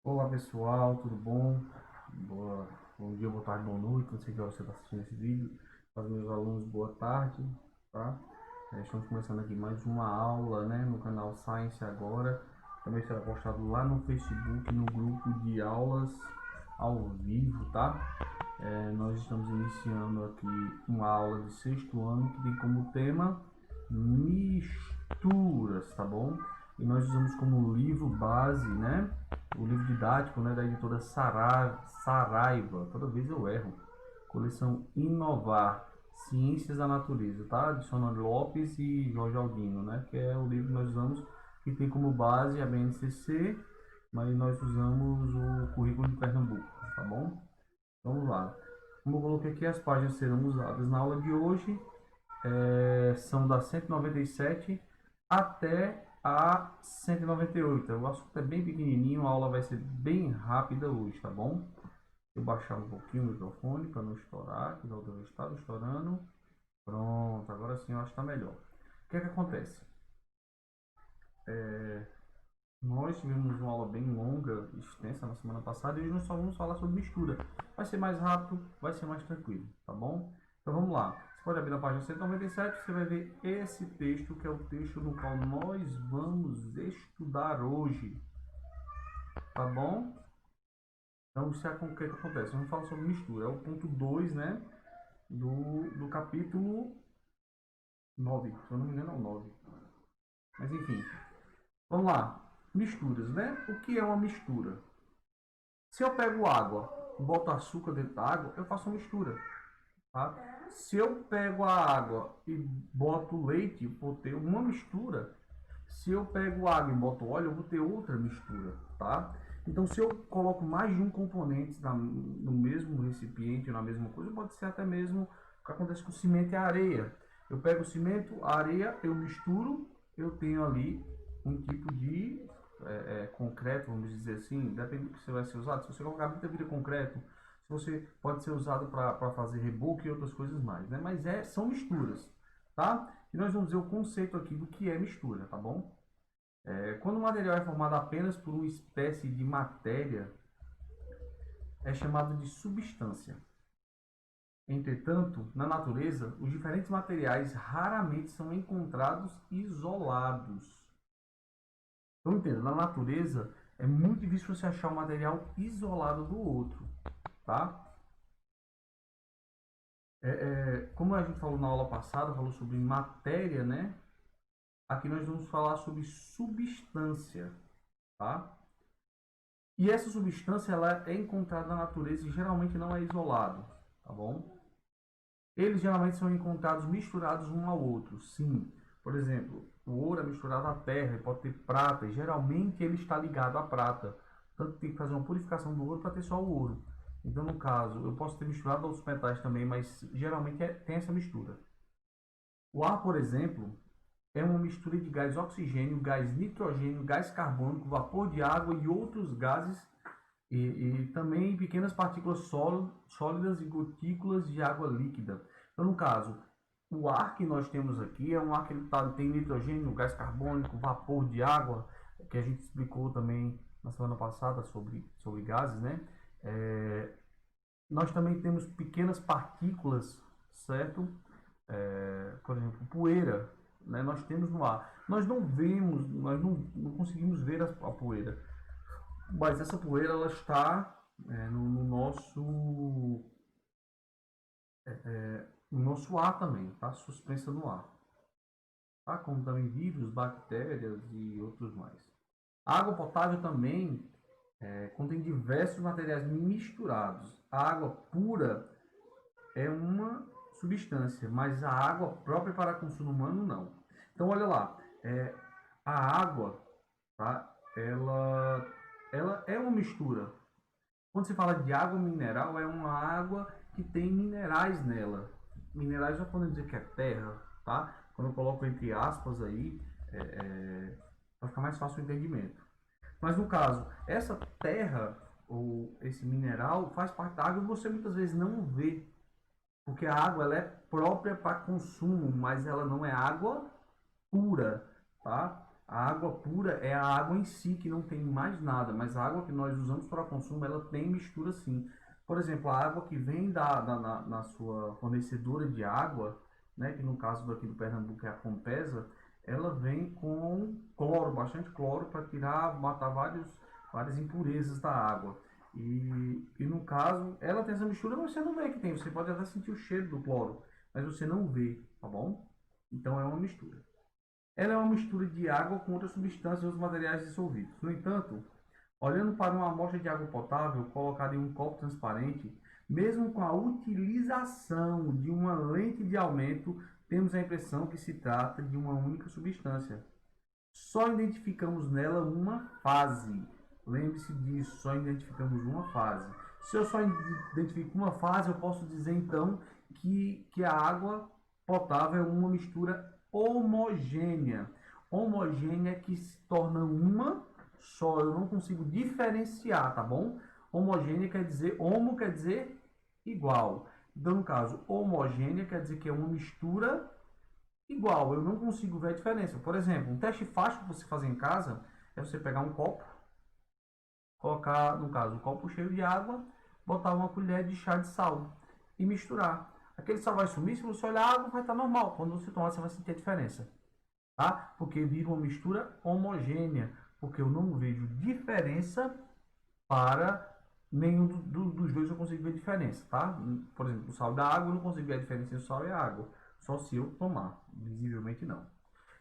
Olá pessoal, tudo bom? Bom dia, boa tarde, boa noite. Não sei que hora você está assistindo esse vídeo. Para os meus alunos, boa tarde, tá? Estamos começando aqui mais uma aula, né, no canal Science Agora. Também será postado lá no Facebook, no grupo de aulas ao vivo, tá? Nós estamos iniciando aqui uma aula de sexto ano que tem como tema misturas, tá bom? E nós usamos como livro base, né? O livro didático, né, da editora Saraiva. Toda vez eu erro. Coleção Inovar, Ciências da Natureza, tá? De Sonora Lopes e Jorge Aldino, né? Que é o livro que nós usamos, que tem como base a BNCC, mas nós usamos o currículo de Pernambuco, tá bom? Vamos lá. Como eu coloquei aqui, as páginas serão usadas na aula de hoje. São da 197 até a 198. O assunto é bem pequenininho, a aula vai ser bem rápida hoje, tá bom? Eu baixar um pouquinho o microfone para não estourar, que da outra vez estava estourando. Pronto, agora sim eu acho que está melhor. O que é que acontece? Nós tivemos uma aula bem longa, extensa na semana passada, e hoje nós só vamos falar sobre mistura. Vai ser mais rápido, vai ser mais tranquilo, tá bom? Então vamos lá. Você pode abrir na página 197, você vai ver esse texto, que é o texto no qual nós vamos estudar hoje, tá bom? Então, o que acontece? Vamos falar sobre mistura. É o ponto 2, né? Do capítulo 9. Se eu não me engano, é o 9. Mas enfim, vamos lá. Misturas, né? O que é uma mistura? Se eu pego água, boto açúcar dentro da água, eu faço uma mistura, tá? Se eu pego a água e boto leite, eu vou ter uma mistura. Se eu pego água e boto óleo, eu vou ter outra mistura, tá? Então, se eu coloco mais de um componente no mesmo recipiente, na mesma coisa, pode ser até mesmo o que acontece com o cimento e a areia. Eu pego o cimento, a areia, eu misturo, eu tenho ali um tipo de concreto, vamos dizer assim, depende do que você vai ser usado. Se você colocar muita vira concreto, se você pode ser usado para fazer reboco e outras coisas mais, né? Mas são misturas, tá? E nós vamos ver o conceito aqui do que é mistura, tá bom? Quando o material é formado apenas por uma espécie de matéria, é chamado de substância. Entretanto, na natureza, os diferentes materiais raramente são encontrados isolados. Então, entenda, na natureza é muito difícil você achar um material isolado do outro, tá? Como a gente falou na aula passada, falou sobre matéria, né? Aqui nós vamos falar sobre substância, tá? E essa substância ela é encontrada na natureza e geralmente não é isolado, tá bom? Eles geralmente são encontrados misturados um ao outro, sim. Por exemplo, o ouro é misturado à terra, pode ter prata, e geralmente ele está ligado à prata. Tanto tem que fazer uma purificação do ouro para ter só o ouro. Então, no caso, eu posso ter misturado outros metais também, mas geralmente tem essa mistura. O ar, por exemplo, é uma mistura de gás oxigênio, gás nitrogênio, gás carbônico, vapor de água e outros gases e também pequenas partículas sólidas e gotículas de água líquida. Então, no caso, o ar que nós temos aqui é um ar que tem nitrogênio, gás carbônico, vapor de água, que a gente explicou também na semana passada sobre gases, né? Nós também temos pequenas partículas, certo? Por exemplo, poeira, né? Nós temos no ar. Nós não vemos, nós não conseguimos ver a poeira, mas essa poeira ela está no nosso ar também, tá? Suspensa no ar, tá? Como também vírus, bactérias e outros mais. A água potável também contém diversos materiais misturados. A água pura é uma substância, mas a água própria para consumo humano não. Então olha lá, a água, tá? Ela é uma mistura. Quando se fala de água mineral, é uma água que tem minerais nela. Minerais já podemos dizer que é terra, tá? Quando eu coloco entre aspas aí, para ficar mais fácil o entendimento. Mas no caso, essa terra ou esse mineral faz parte da água e você muitas vezes não vê, porque a água ela é própria para consumo, mas ela não é água pura, tá? A água pura é a água em si, que não tem mais nada, mas a água que nós usamos para consumo, ela tem mistura sim. Por exemplo, a água que vem na sua fornecedora de água, né, que no caso daqui do Pernambuco é a Compesa, ela vem com cloro, bastante cloro, para tirar, matar várias impurezas da água. E no caso, ela tem essa mistura, mas você não vê que tem. Você pode até sentir o cheiro do cloro, mas você não vê, tá bom? Então é uma mistura. Ela é uma mistura de água com outras substâncias e outros materiais dissolvidos. No entanto, olhando para uma amostra de água potável colocada em um copo transparente, mesmo com a utilização de uma lente de aumento, temos a impressão que se trata de uma única substância. Só identificamos nela uma fase. Lembre-se disso, só identificamos uma fase. Se eu só identifico uma fase, eu posso dizer então que a água potável é uma mistura homogênea. Homogênea que se torna uma só. Eu não consigo diferenciar, tá bom? Homogênea quer dizer, homo quer dizer igual. Então, no caso, homogênea quer dizer que é uma mistura igual, eu não consigo ver a diferença. Por exemplo, um teste fácil que você fazer em casa é você pegar um copo, colocar, no caso, um copo cheio de água, botar uma colher de chá de sal e misturar. Aquele sal vai sumir, se você olhar a água vai estar normal. Quando você tomar, você vai sentir a diferença, tá? Porque vira uma mistura homogênea, porque eu não vejo diferença para nenhum dos dois eu consigo ver diferença, tá? Por exemplo, o sal da água eu não consigo ver a diferença entre o sal e a água, só se eu tomar, visivelmente não.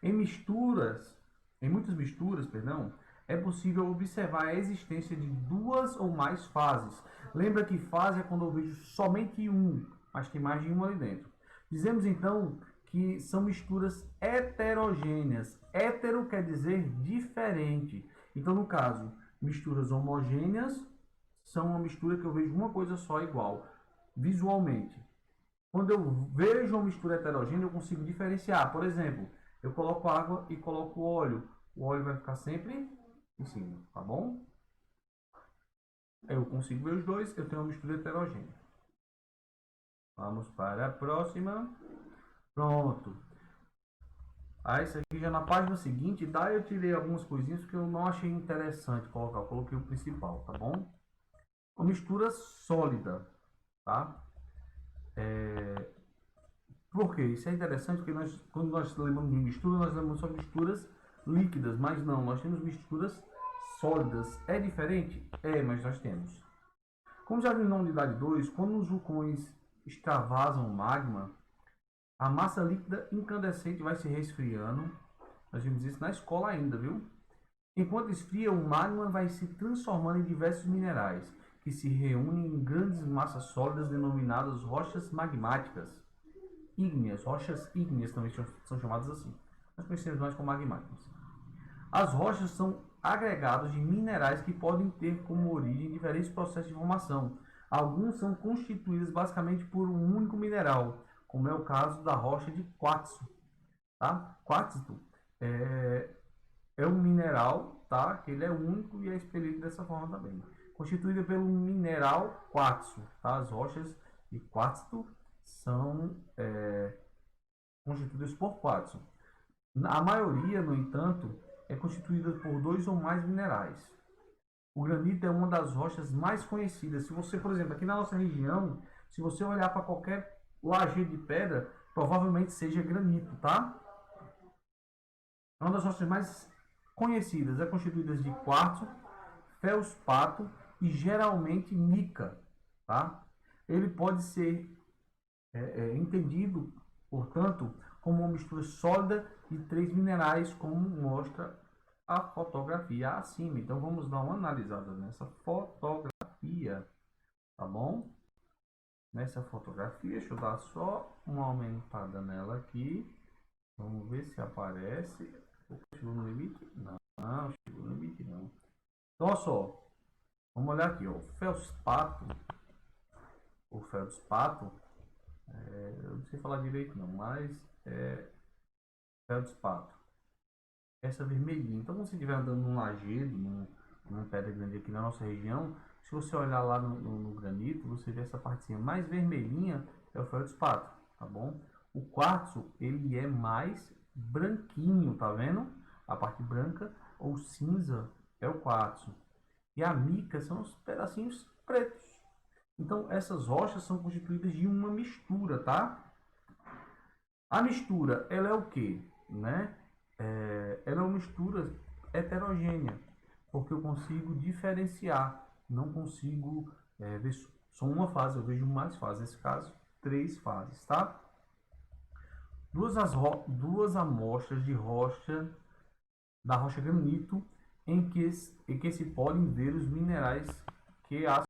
Em misturas, em muitas misturas, perdão, é possível observar a existência de duas ou mais fases. Lembra que fase é quando eu vejo somente um, mas tem mais de um ali dentro. Dizemos então que são misturas heterogêneas. Hétero quer dizer diferente. Então, no caso, misturas homogêneas são uma mistura que eu vejo uma coisa só igual, visualmente. Quando eu vejo uma mistura heterogênea, eu consigo diferenciar. Por exemplo, eu coloco água e coloco óleo. O óleo vai ficar sempre em cima, tá bom? Eu consigo ver os dois, eu tenho uma mistura heterogênea. Vamos para a próxima. Pronto. Aí, isso aqui já na página seguinte, daí eu tirei algumas coisinhas que eu não achei interessante colocar. Eu coloquei o principal, tá bom? Uma mistura sólida, tá? Por quê? Isso é interessante porque quando nós lembramos de mistura, nós lembramos só de misturas líquidas, mas não, nós temos misturas sólidas. É diferente? É, mas nós temos. Como já vimos na unidade 2, quando os vulcões extravasam magma, a massa líquida incandescente vai se resfriando. Nós vimos isso na escola ainda, viu? Enquanto esfria, o magma vai se transformando em diversos minerais, que se reúnem em grandes massas sólidas denominadas rochas magmáticas. Ígneas, rochas ígneas também são chamadas assim. Nós conhecemos mais como magmáticas. As rochas são agregados de minerais que podem ter como origem diferentes processos de formação. Alguns são constituídos basicamente por um único mineral, como é o caso da rocha de quartzo. Tá? Quartzo é um mineral, tá? Que ele é único e é expelido dessa forma também. Constituída pelo mineral quartzo. Tá? As rochas de quartzo são constituídas por quartzo. A maioria, no entanto, é constituída por dois ou mais minerais. O granito é uma das rochas mais conhecidas. Se você, por exemplo, aqui na nossa região, se você olhar para qualquer lajedo de pedra, provavelmente seja granito, tá? É uma das rochas mais conhecidas. É constituída de quartzo, feldspato e geralmente mica, tá? Ele pode ser entendido, portanto, como uma mistura sólida de três minerais, como mostra a fotografia acima. Então vamos dar uma analisada nessa fotografia, tá bom? Nessa fotografia, deixa eu dar só uma aumentada nela aqui. Vamos ver se aparece. Chegou no limite? Não, não chegou no limite não. Então, olha só. Vamos olhar aqui, ó. O feldspato, eu não sei falar direito não, mas feldspato. Essa vermelhinha. Então, quando você estiver andando num lajedo, numa pedra grande aqui na nossa região, se você olhar lá no granito, você vê essa partezinha mais vermelhinha, é o feldspato, tá bom? O quartzo, ele é mais branquinho, tá vendo? a parte branca, ou cinza é o quartzo. E a mica são os pedacinhos pretos. Então, essas rochas são constituídas de uma mistura, tá? A mistura, ela é o quê? Né? Ela é uma mistura heterogênea, porque eu consigo diferenciar, não consigo ver só uma fase, eu vejo mais fases, nesse caso, 3 fases, tá? Duas amostras de rocha, da rocha granito, em que se podem ver os minerais que